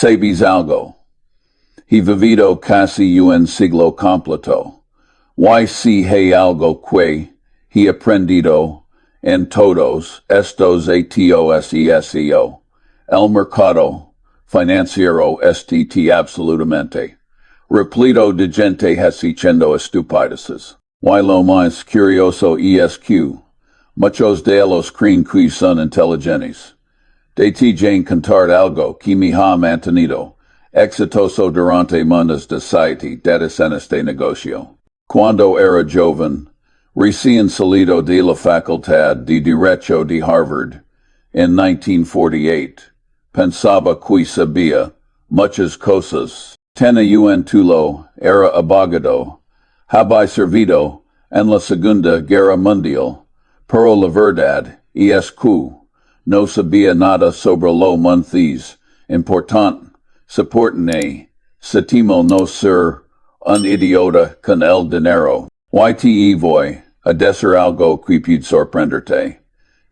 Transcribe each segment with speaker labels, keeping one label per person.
Speaker 1: sabes algo. He vivido casi un siglo completo. Y si hay algo que he aprendido en todos estos años. El mercado financiero está absolutamente repleto de gente haciendo estupideces. Y lo más curioso es que muchos de ellos creen que son inteligentes. De tienen contar algo que me ha mantenido exitoso durante muchos de 7 décadas en este negocio. Cuando era joven, recién salido de la Facultad de Derecho de Harvard en 1948, pensaba que sabía muchas cosas. Tenía un título, era abogado, había servido en la Segunda Guerra Mundial, pero la verdad es que no sabía nada sobre lo más importante. Soportene, setimo no ser un idiota con el dinero. Y voy a decir algo que puede sorprenderte.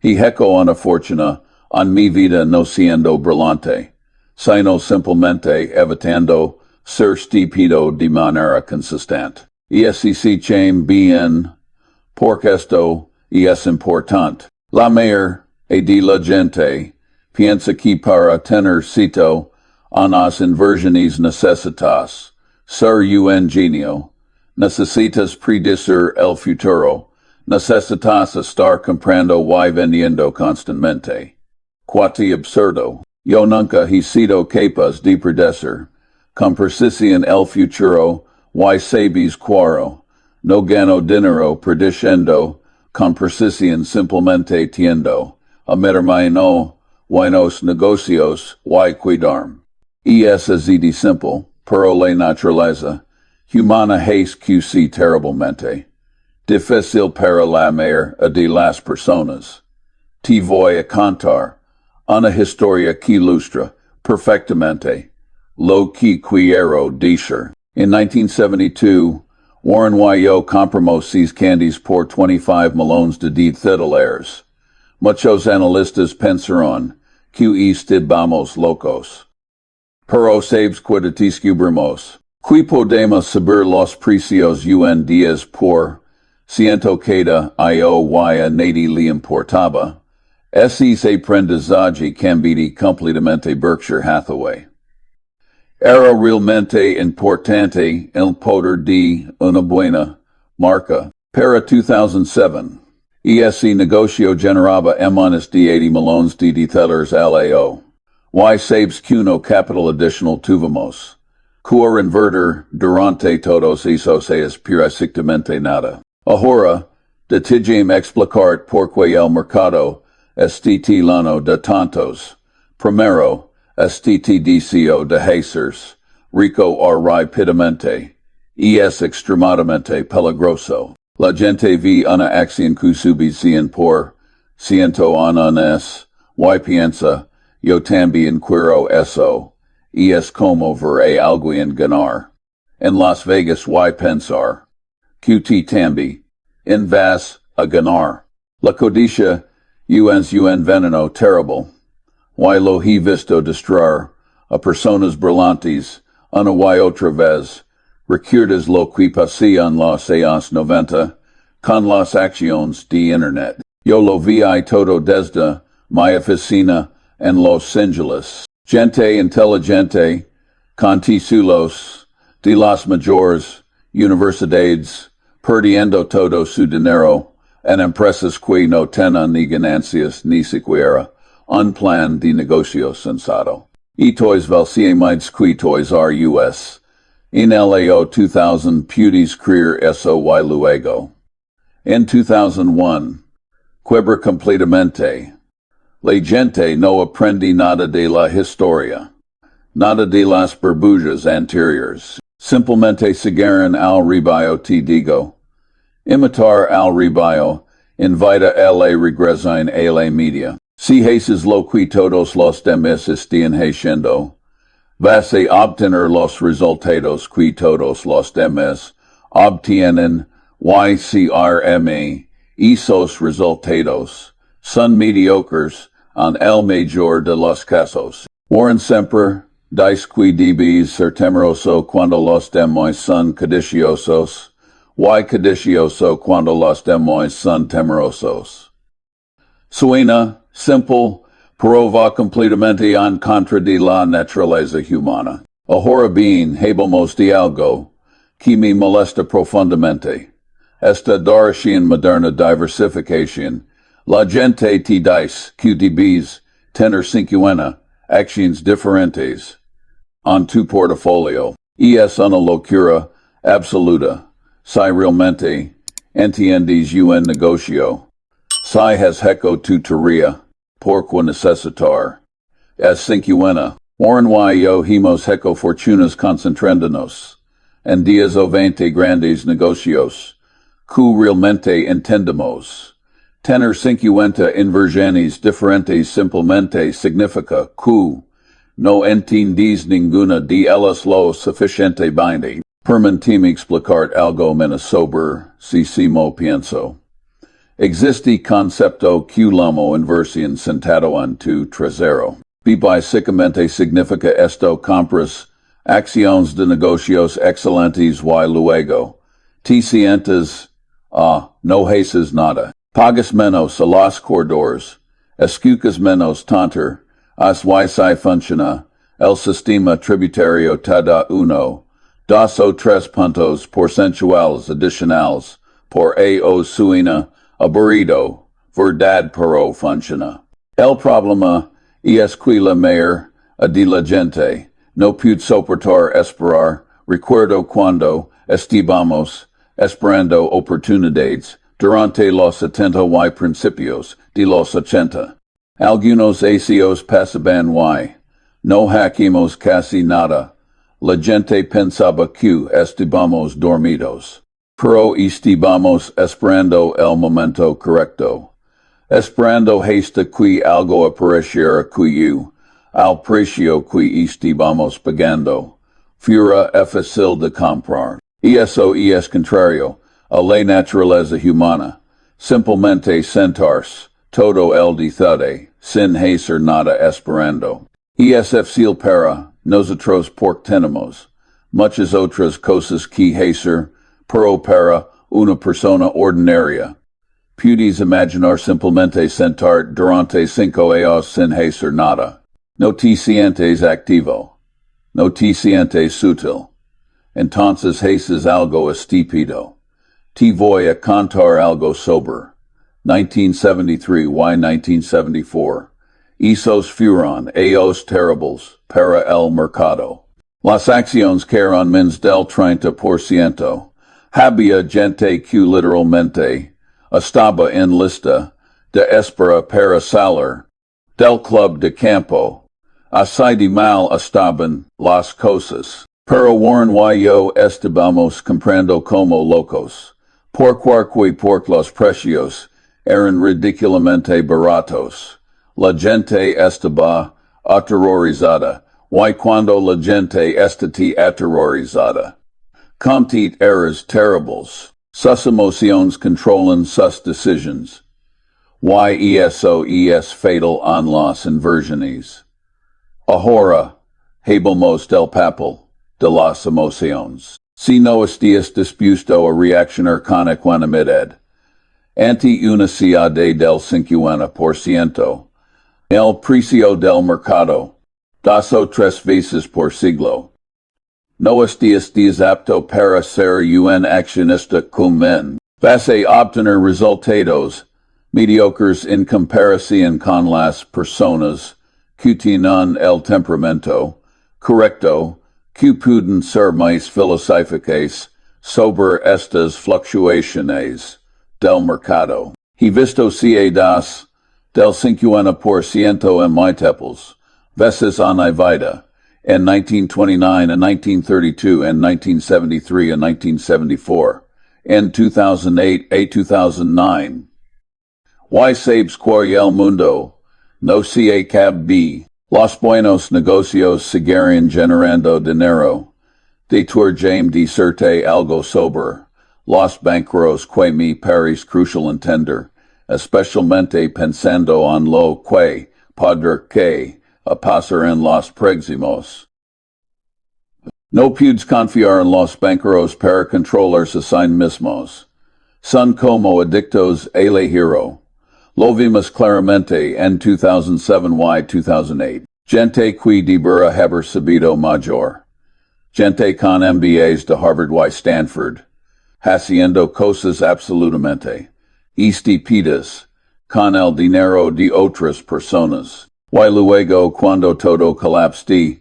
Speaker 1: He hecho una fortuna en mi vida no siendo brillante, sino simplemente evitando ser stúpido de manera consistente. Si chame bien, porque esto es importante. La mayor de la gente piensa que para tener cito unas inversiones necesitas ser un genio, necesitas predecir el futuro, necesitas estar comprando y vendiendo constantemente. Quati absurdo. Yo nunca he sido capaz de predecir, con precisión el futuro, y sabes cuaro, no gano dinero prediciendo, con precisión simplemente tiendo, a meterme no, buenos negocios, y cuidarme. Es así de simple, pero la naturaleza humana es QC terriblemente difícil para la mayoría de las personas. Te voy a contar una historia que ilustra perfectamente lo que quiero decir. En 1972, Warren y yo compramos 6 candies por 25 millones de $. Muchos analistas pensaron que estábamos locos. Pero sabes que descubrimos que podemos saber los precios un 10 por ciento cada io y a nadie le importaba. Ese aprendizaje cambió completamente Berkshire Hathaway. Era realmente importante el poder de una buena marca. Para 2007, ese negocio generaba más de 80 millones de $. Al año. Y sabes que no capital adicional tuvimos. Cura invertir durante todos esos es prácticamente nada. Ahora, de tijim explicar por qué el mercado está lleno de tontos. Primero, está deseo de hacerse rico rápidamente. Es extremadamente peligroso. La gente ve una acción que sube 100 por ciento en un mes, y piensa, yo también quiero eso, es como ver a alguien ganar. En Las Vegas y pensar, QT también, en vas a ganar. La codicia es un veneno terrible, y lo he visto destruir a personas brillantes una y otra vez. ¿Recuerdas lo que pasó en los años 90 con las acciones de Internet? Yo lo vi todo desde mi oficina en Los Angeles. Gente inteligente, con títulos de las mayores universidades, perdiendo todo su dinero en empresas que no tienen ni ganancias ni siquiera un plan de negocio sensato. Y tois valsiemides que tois RUS. En el año 2000 puedes creer eso y luego. En 2001, quiebra completamente. La gente no aprende nada de la historia, nada de las burbujas anteriores. Simplemente siguieron al rebaño te digo. Imitar al rebaño invita a la regresión a la media. Si haces lo que todos los demás están haciendo, vas a obtener los resultados que todos los demás obtienen. Esos resultados son mediocres en el mayor de los casos. Warren siempre Dice qui debis ser temeroso cuando los demás son codiciosos, y codicioso cuando los demás son temerosos. Suena simple, pero va completamente en contra de la naturaleza humana. Ahora bien, habemos de algo que me molesta profundamente. Esta duración moderna diversificación. La gente te dice que debes tener 50 actions diferentes en tu portafolio. Y es una locura absoluta. Si realmente entiendes un negocio, si has hecho tu tarea, porque necesitar. Es 50. Warren y yo hemos hecho fortunas concentrándonos en 10 o 20 grandes negocios que realmente entendemos. Tener 50 inversiones diferentes simplemente significa que no entiendes ninguna de ellas lo suficiente bien. Permíteme explicar algo menos sober, si mo pienso. Existe concepto que llamo inversión sentado en tu trasero. Básicamente significa esto: compras acciones de negocios excelentes y luego te sientes no haces nada. Pagas menos a los corredores, escuchas menos tonter, si funciona el sistema tributario te da 1, 2 o 3 puntos porcentuales adicionales por a suena aburrido, verdad pero funciona. El problema es que la mayor de la gente no puede soportar esperar. Recuerdo cuando estábamos esperando oportunidades durante los 70 y principios de los 80. Algunos acios pasaban y no hacíamos casi nada. La gente pensaba que estábamos dormidos. Pero estábamos esperando el momento correcto. Esperando hasta que algo apareciera al precio que estábamos pagando. Fuera fácil de comprar. Y eso es contrario a la naturaleza humana. Simplemente sentarse todo el día sin hacer nada esperando. Es fácil para nosotros porque tenemos muchas otras cosas que hacer, pero para una persona ordinaria. Puedes imaginar simplemente sentar durante 5 años sin hacer nada. No te sientes activo. No te sientes útil. Entonces haces algo estúpido. Te voy a contar algo sobre 1973 y 1974. Esos fueron años terribles para el mercado. Las acciones cayeron menos del 30%. Había gente que literalmente estaba en lista de espera para salir del club de campo. Así de mal estaban las cosas. Pero Warren y yo estábamos comprando como locos. Porque los precios eran ridículamente baratos. La gente estaba aterrorizada. Y cuando la gente está aterrorizada, comete errores terribles. Sus emociones controlan sus decisiones. Y eso es fatal en las inversiones. Ahora, hablemos del papel de las emociones. Si no estás dispuesto a reaccionar con ecuanimidad ante una caída del 50%, el precio del mercado, 2 o 3 veces por siglo, no estás apto para ser un accionista común. Vas a obtener resultados mediocres en comparación con las personas que tienen el temperamento correcto, que pueden ser más filosóficas sobre estas fluctuaciones del mercado. He visto caídas del 50% en múltiples veces en la vida, en 1929 and 1932 and 1973 and 1974, en 2008 a 2009. Y sabes que el mundo no se acaba. Los buenos negocios seguirán generando dinero. Deturgame de serte algo sobre los bancos que me parece crucial entender, especialmente pensando en lo que podrá que a pasar en los próximos No pudes confiar en los banqueros para controlar asign mismos. Son como adictos elegiro. Lo vimos claramente en 2007 y 2008. Gente que debura haber sabido mayor. Gente con MBAs de Harvard y Stanford. Haciendo cosas absolutamente estúpidas con el dinero de otras personas. Y luego cuando todo colapsó,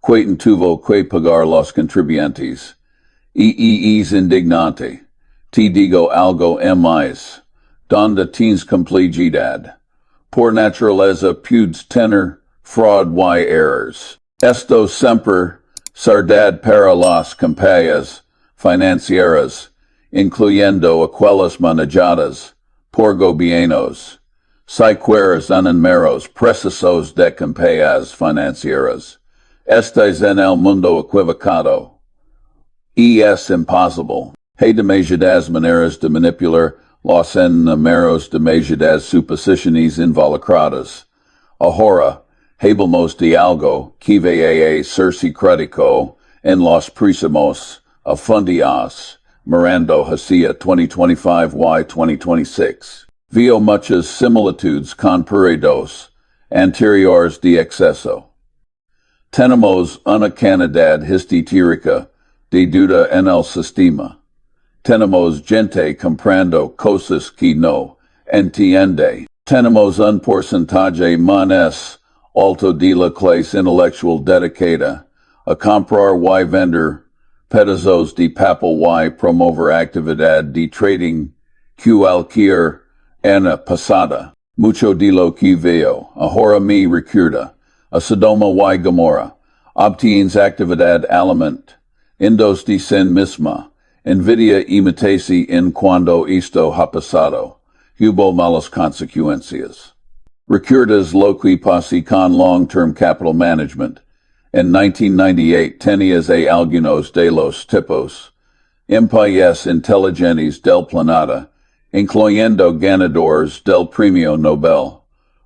Speaker 1: quien tuvo que pagar los contribuyentes. Es indignante. Te digo algo más. Donde tienes complejidad. Por naturaleza pudes tener fraud y errors. Esto siempre sardad para las compañías financieras, incluyendo aquellas manejadas por gobiernos. Si quieres enumeros precisos de compañías financieras, estáis en el mundo equivocado. Es imposible. Hay demasiadas maneras de manipular los números, demasiadas suposiciones involucradas. Ahora, hablamos de algo que va a ser crítico en los próximos fundos, mirando hacia 2025 y 2026. Veo muchas similitudes con periodos anteriores de exceso. Tenemos una cantidad histérica de duda en el sistema. Tenemos gente comprando cosas que no entiende. Tenemos un porcentaje más alto de la clase intelectual dedicada a comprar y vender pedazos de papel y promover actividad de trading cualquier ana pasada. Mucho de lo que veo ahora me recuerda a Sodoma y Gomorra. Obtienes actividad aliment. Indos de sin misma. Envidia imitase en cuando esto ha pasado. Hubo malas consecuencias. Recuerdas lo que pasé con long-term capital management. En 1998 tenías a algunos de los tipos impayes inteligentes del planeta, incluyendo ganadores del premio Nobel,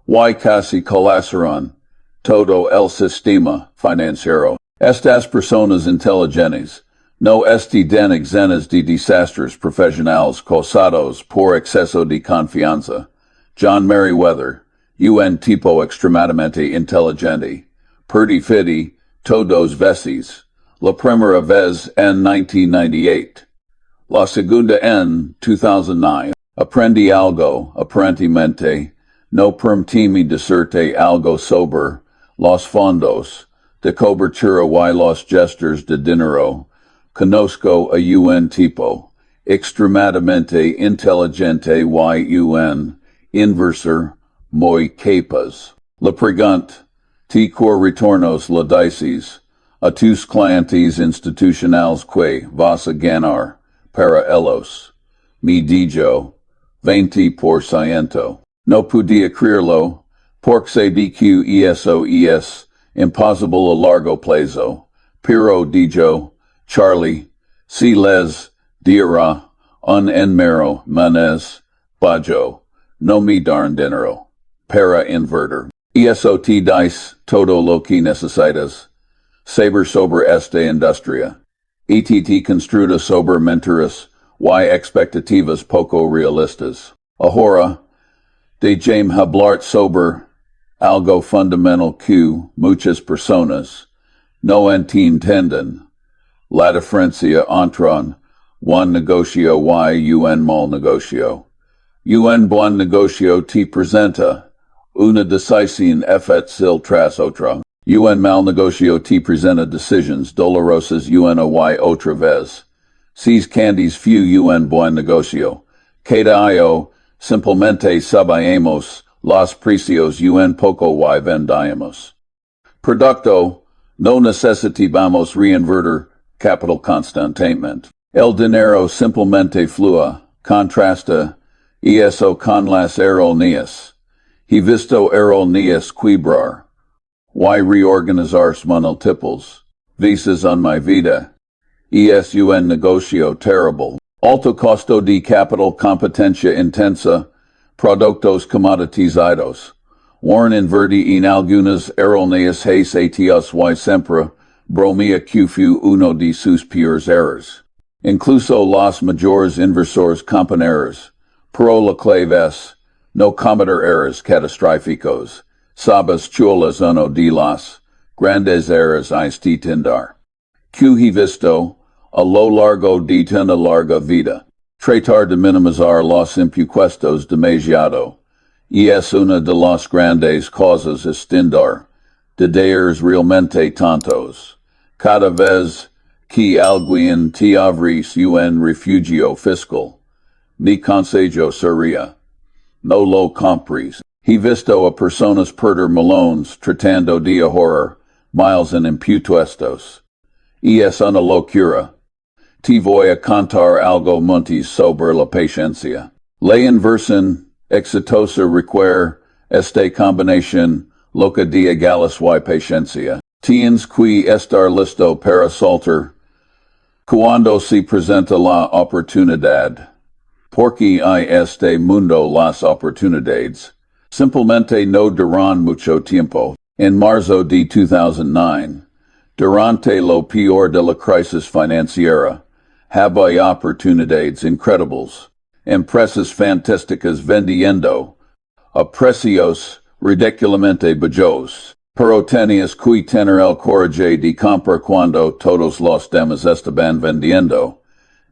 Speaker 1: y casi colapsaron todo el sistema financiero. Estas personas inteligentes no están exentas de desastres profesionales causados por exceso de confianza. John Merriweather, un tipo extremadamente inteligente, perdi fidi todos veces, la primera vez en 1998, la segunda en 2009. Aprendí algo, aparentemente, no permití decirte algo sobre los fondos de cobertura y los gestores de dinero. Conozco a un tipo extremadamente inteligente y un inversor muy capaz. Le pregunto, ¿te retornos le dices a tus clientes institucionales que vas a ganar para ellos? Me dijo, 20%. No podía creerlo, porque sé que eso es imposible a largo plazo, pero dijo, Charlie, si les diera un enmero manes bajo, no me darán dinero para invertir. Eso te dice todo lo que necesitas saber sobre esta industria. Te construida sobre mentiras y expectativas poco realistas. Ahora, de James hablar sobre algo fundamental que muchas personas no entienden. La diferencia entre un buen negocio y un mal negocio. Un buen negocio te presenta una decisión fácil tras otra. Un mal negocio te presenta decisiones dolorosas una y otra vez. Seis candies few un buen negocio. Cada ello simplemente sabemos los precios un poco y vendamos. Producto, no necesitamos reinvertir capital constantemente. El dinero simplemente flua, contrasta, y eso con las aerolíneas. He visto aerolíneas quebrar. Y reorganizarse múltiples veces en mi vida. Es un negocio terrible. Alto costo de capital, competencia intensa, productos commoditizados. Warren inverti en algunas aerolíneas hace y siempre bromia cufu uno de sus peores errors. Incluso los mayores inversores compañeros, pro la claves, no cometer errors catastróficos, sabes chulas uno de las grandes errors tindar. Que he visto, a lo largo de tanta larga vida, tratar de minimizar los impuestos demasiado, y es una de las grandes causas estindar, de daers realmente tontos. Cada vez que alguien te abris un refugio fiscal, mi consejo sería, no lo compres. He visto a personas perder malones tratando de ahorrar miles en impuestos. Y es una locura. Te voy a contar algo montes sobre la paciencia. La inversión exitosa requiere esta combinación loca de iguales y paciencia. Tienes que estar listo para saltar cuando se presenta la oportunidad. Porque hay este mundo las oportunidades. Simplemente no duran mucho tiempo. En marzo de 2009, durante lo peor de la crisis financiera, había oportunidades incredibles. Empresas fantásticas vendiendo a precios ridiculamente bajos. Pero tenías que tener el coraje de comprar cuando todos los demás estaban vendiendo.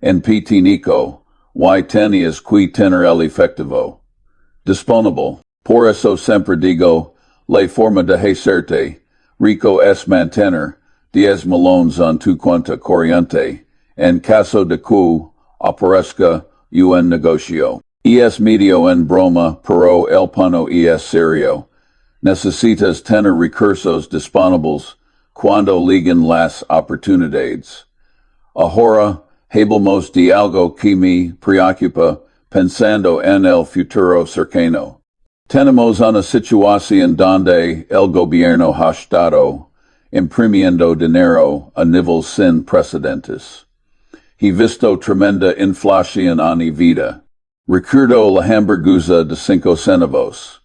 Speaker 1: En pitinico, y tenías que tener el efectivo disponible. Por eso siempre digo, la forma de hacerte rico es mantener 10 melones en tu cuenta corriente, en caso de que aparezca un negocio. Es medio en broma, pero el plano es serio. Necesitas tener recursos disponibles cuando lleguen las oportunidades. Ahora, hablemos de algo que me preocupa pensando en el futuro cercano. Tenemos una situación donde el gobierno ha estado imprimiendo dinero a nivel sin precedentes. He visto tremenda inflación en mi vida. Recuerdo la hamburguesa de 5 centavos.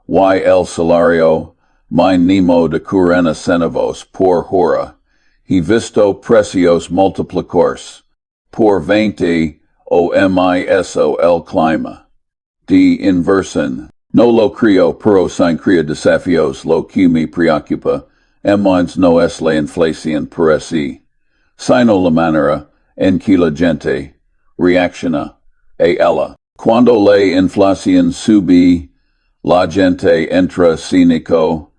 Speaker 1: Y el salario mínimo de 40 centavos por hora. He visto precios multiplicarse por 20 o miso el clima. De inversión. No lo creo, pero sin crea desafios lo que me preocupa. Más no es la inflación per sí, sino la manera en que la gente reacciona a ella. Cuando la inflación sube, la gente entra cínico,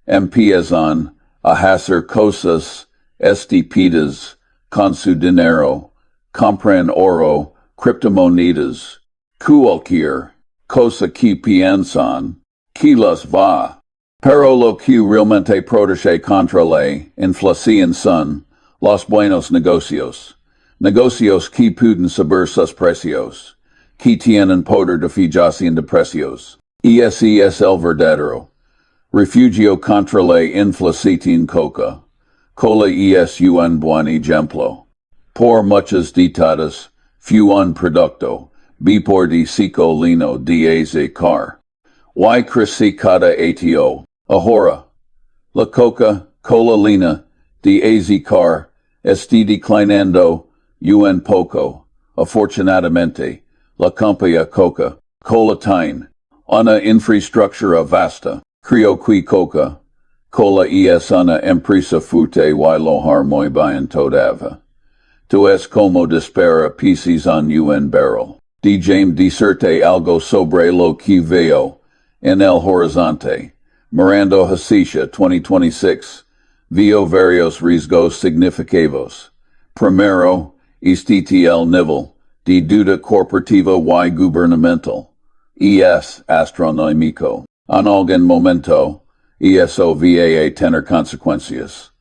Speaker 1: empiezan a hacer cosas estúpidas con su dinero, compran oro, criptomonedas, cualquier cosa que piensan que las va. Pero lo que realmente protege contra la inflación son los buenos negocios. Negocios que pueden subir sus precios, que tienen poder de fijación de precios. Ese es el verdadero refugio contra la inflación coca. Cola es un buen ejemplo. Por muchas ditadas, fue un producto, por de lino de ese car. Y crecí cada ato. Ahora, la cola lina de ese car está declinando un poco. Afortunadamente, la compañía Cola tiene una infraestructura vasta. Creo que Cola es una empresa fuerte y lo har muy bien todavía. Tu es como dispara pieces en un barrel. De James diserte algo sobre lo que veo en el horizonte. Mirando hacia 2026, veo varios riesgos significativos. Primero, este el nivel de duda corporativa y gubernamental. Es astronómico. En algún momento, eso va a tener consecuencias.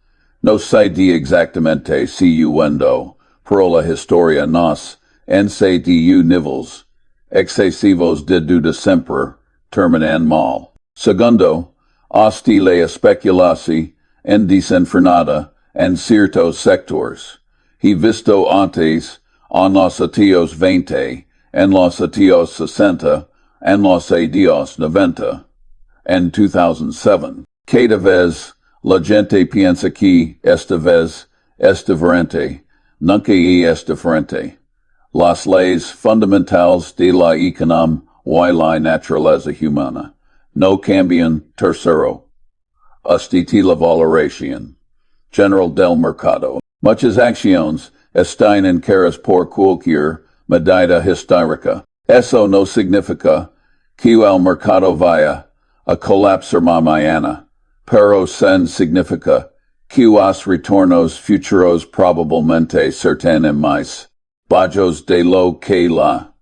Speaker 1: No sé de exactamente si cuándo, pero la historia nos enseña de niveles excesivos de duda siempre terminan mal. Segundo, hasta la especulación en desenfrenada en ciertos sectores. He visto antes en los años 20, en los años 60, en los años 90, en 2007. Cada vez La gente piensa que esta vez es diferente, nunca es diferente. Las leyes fundamentales de la economía y la naturaleza humana no cambian. Tercero, hasta la valoración general del mercado. Muchas acciones están en caras por cualquier medida histórica. Eso no significa que el mercado vaya a colapsar mañana, pero sí significa que los retornos futuros probablemente serán más bajos de lo que la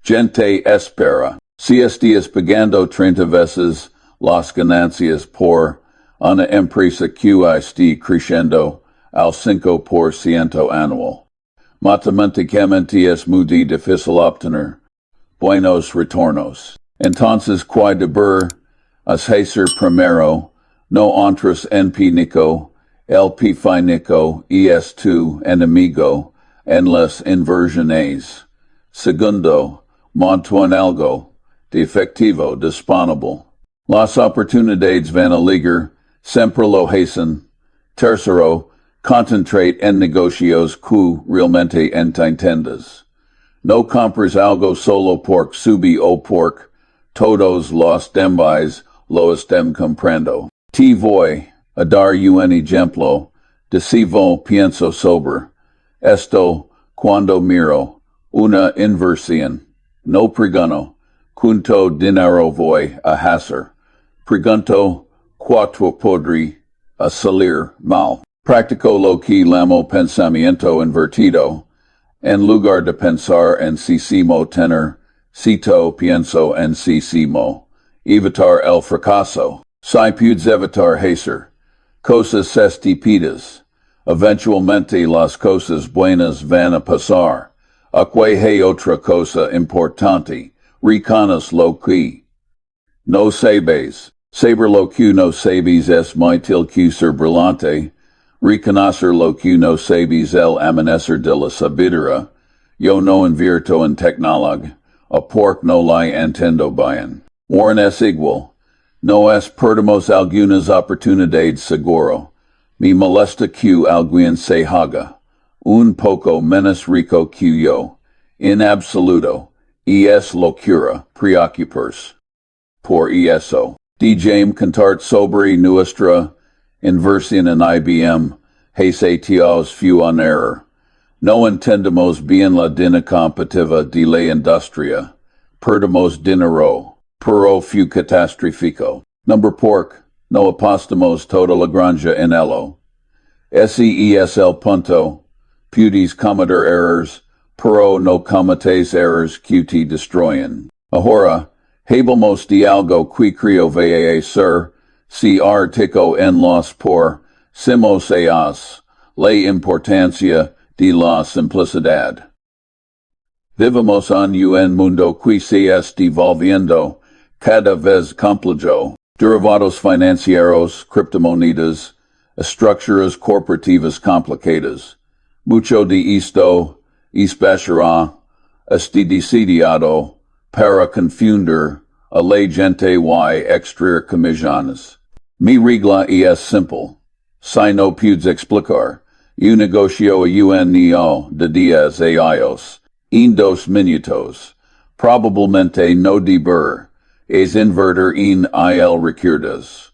Speaker 1: gente espera. Si estás pagando 30 veces las ganancias por una empresa que está creciendo al 5% anual, matemáticamente es muy difícil obtener buenos retornos. Entonces, ¿qué deber hacer primero? No entres en pánico, el pánico es tu enemigo en las inversiones. Segundo, mantén algo de efectivo disponible. Las oportunidades van a llegar, siempre lo hacen. Tercero, concentrate en negocios que realmente entiendes. No compres algo solo porque sube o porque todos los demás lo están comprando. Te voy a dar un ejemplo de si pienso sobre esto cuando miro una inversión. No pregunto cuánto dinero voy a hacer. Pregunto cuánto podría salir mal. Practico lo que llamo pensamiento invertido. En lugar de pensar en sí mismo tener, cito pienso en sí mismo. Evitar el fracaso. Si puedes evitar hacer cosas estúpidas, eventualmente las cosas buenas van a pasar. Aquí hay otra cosa importante. Reconoce lo que no sabes. Saber lo que no sabes es muy que ser brillante. Reconocer lo que no sabes el amanecer de la sabiduría. Yo no invierto en tecnología, a porque no la entiendo bien. Warren es igual. No es perdemos algunas oportunidades seguro. Me molesta que alguien se haga un poco menos rico que yo. En absoluto. Y es locura preocuparse por eso. Dejame cantar sobre nuestra inversión en IBM, hace few en error. No entendemos bien la dinámica competitiva de la industria. Perdemos dinero, pero fue catastrófico. Number pork, no apostamos toda la granja en ello. Ese es el punto. Puedes cometer errors, pero no cometes errors que te destruyen. Ahora, hablamos de algo que creo va a ser, si artico en los por simos ellos, la importancia de la simplicidad. Vivimos en un mundo que se está volviendo cada vez complejo. Derivados financieros, criptomonedas, estructuras corporativas complicadas. Mucho de esto especiará está decidido para confundir a la gente y extraer comisiones. Mi regla es simple. Si no puedes explicar, un negocio a un niño de 10 años, en 2 minutos, probablemente no deber es invertir en el recuerdos.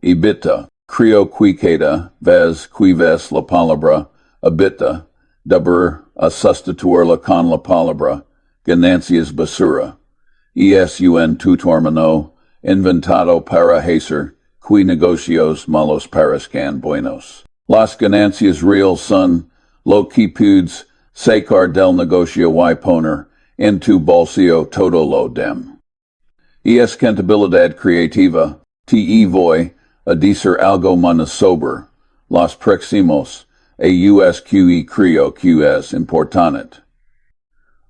Speaker 1: Evita, creo que cada vez que ves la palabra evita, deber a sustituirla con la palabra ganancias basura. Es un término inventado para hacer que negocios malos parezcan buenos. Las ganancias real son lo que puedes sacar del negocio y poner en tu bolsillo todo lo dem. Es contabilidad creativa. Te voy a decir algo más sobre los próximos a USQE creo que es importante.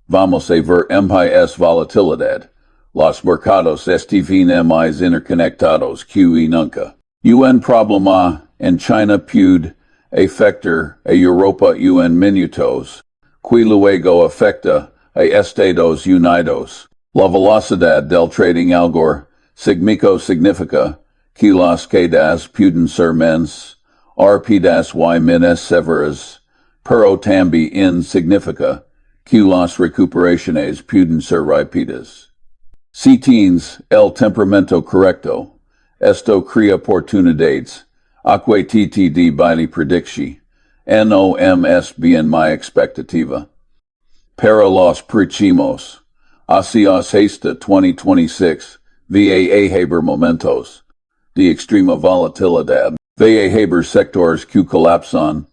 Speaker 1: Vamos a ver más volatilidad. Los mercados están más interconectados que nunca. Un problema en China puede afectar a Europa en minutos, que luego afecta a Estados Unidos. La velocidad del trading algo significa Quilas quedas puden ser mens, arpidas y mines severas, pero tambi in significa, Quilas recuperaciones puden ser rapidas. Si teens el temperamento correcto, esto crea oportunidades, aque ttd baile predicti, noms bien mi expectativa. Para los próximos, hacias esta 2026, va haber momentos de extrema volatilidad, va haber sectores que colapsan,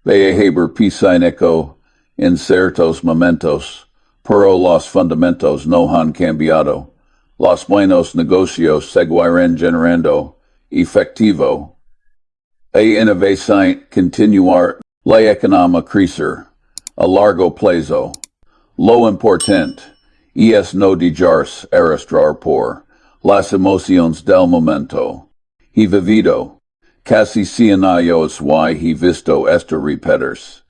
Speaker 1: va haber piscinaco en ciertos momentos, pero los fundamentos no han cambiado. Los buenos negocios seguirán generando efectivo. Innovación continuar, la economía crecer, a largo plazo. Lo importante es no dejarse arrastrar por las emociones del momento. He vivido casi 100 años y he visto esto repetirse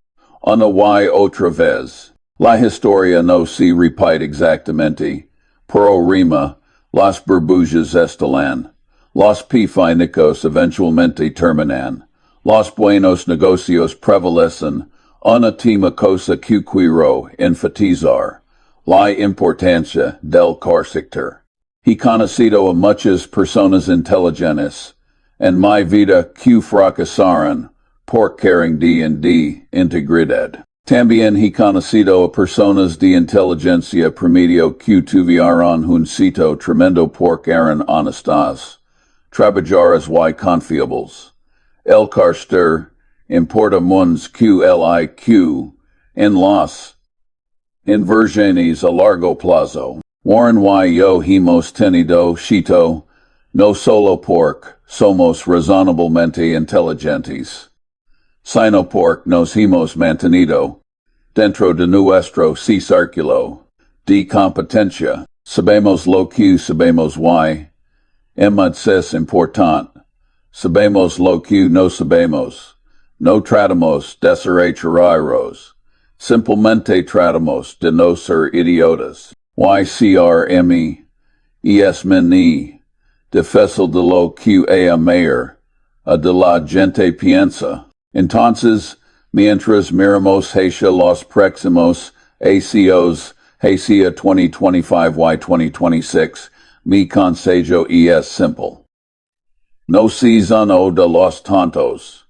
Speaker 1: una y otra vez. La historia no se repite exactamente, pero rima, las burbujas estalan, los pifínicos eventualmente terminan, los buenos negocios prevalecen, una última cosa que quiero enfatizar, la importancia del carácter. He conocido a muchas personas inteligentes en mi vida que fracasaron por caring de integridad. También he conocido a personas de inteligencia promedio que tuvieron un sitio tremendo porque eran honestas, trabajadoras y confiables. El carácter importa más que el IQ en las inversiones a largo plazo. Warren y yo hemos tenido éxito no solo porque somos razonablemente inteligentes, sino porque nos hemos mantenido dentro de nuestro círculo de competencia. Sabemos lo que sabemos y, es importante, sabemos lo que no sabemos. No tratamos de ser hechiceros, simplemente tratamos de no ser idiotas. YCRME, ESMNE, difícil de lo que a mayor, de la gente piensa. Entonces, mientras miramos hacia los próximos ACOs, hacia 2025 y 2026, mi consejo es simple. No seas uno de los tontos.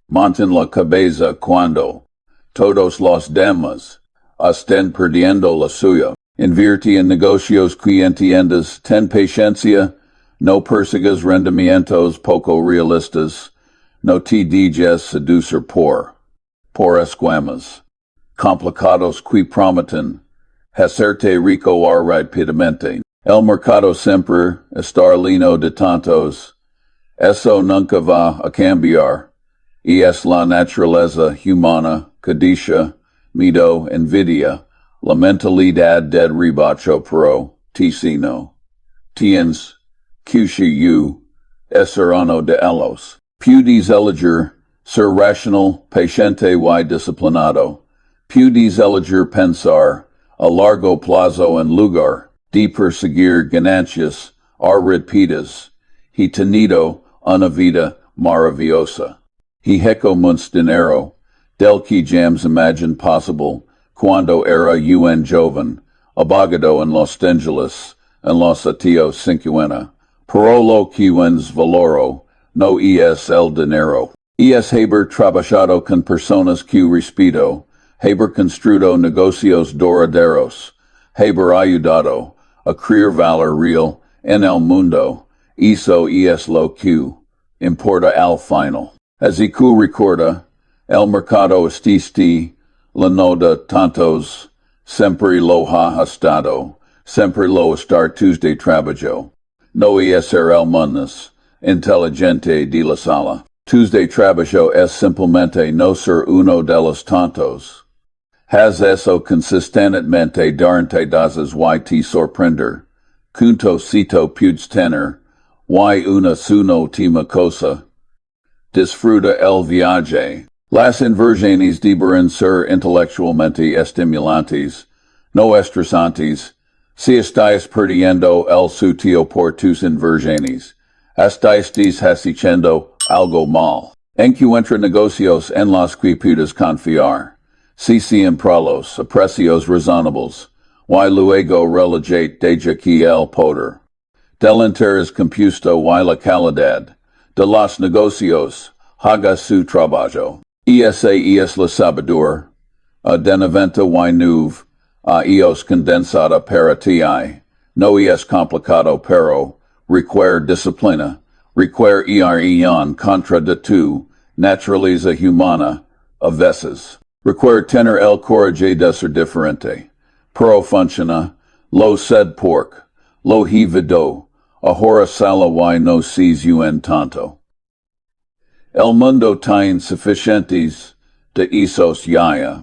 Speaker 1: Monten la cabeza cuando todos los demás estén perdiendo la suya. Invierte en negocios que entiendas, ten paciencia, no persigas rendimientos poco realistas, no te dejes seducir por esquemas complicados que prometen hacerte rico rápidamente. El mercado siempre está lleno de tontos. Eso nunca va a cambiar. Y es la naturaleza humana, codicia, miedo, envidia, la mentalidad del ribacho pro, ticino. Tienes, QCU, ser uno de ellos. Puedes elegir ser racional, paciente y disciplinado. Puedes elegir pensar a largo plazo en lugar de perseguir ganancias rápidas. He tenido una vida maravillosa. He hecho mucho dinero, del que jams imagine possible, cuando era un joven, abogado en Los Angeles, en los años 50. Pero lo que ens valoro, no es el dinero. Es haber trabajado con personas que respeto, haber construido negocios duraderos, haber ayudado a crear valor real en el mundo. Eso es lo que importa al final. Así que recuerda, el mercado existe, la noda tontos, siempre lo ha estado, siempre lo estar Tuesday trabajo. No es el mundo inteligente de la sala. Tuesday trabajo es simplemente no ser uno de los tontos. Haz eso consistentemente durante das y te sorprender. Junto cito pudes tener, y una última cosa. Disfruta el viaje. Las inversiones deben ser intelectualmente estimulantes, no estresantes. Si estás perdiendo el sitio por tus inversiones, Estáis haciendo algo mal. Encuentra negocios en los que puedes confiar. Si siempre a precios razonables. Y luego relegate deja que el poder del interés compuesto y la calidad de los negocios haga su trabajo. Esa es la sabiduría de noventa y nueve a ellos condensada para ti. No es complicado pero require disciplina, require en contra de tu naturaleza humana a veces. Require tener el coraje de ser diferente. Pero funciona, lo sed pork, lo he visto, ahora sala y no sees tanto. El mundo tiene suficientes de esos ya.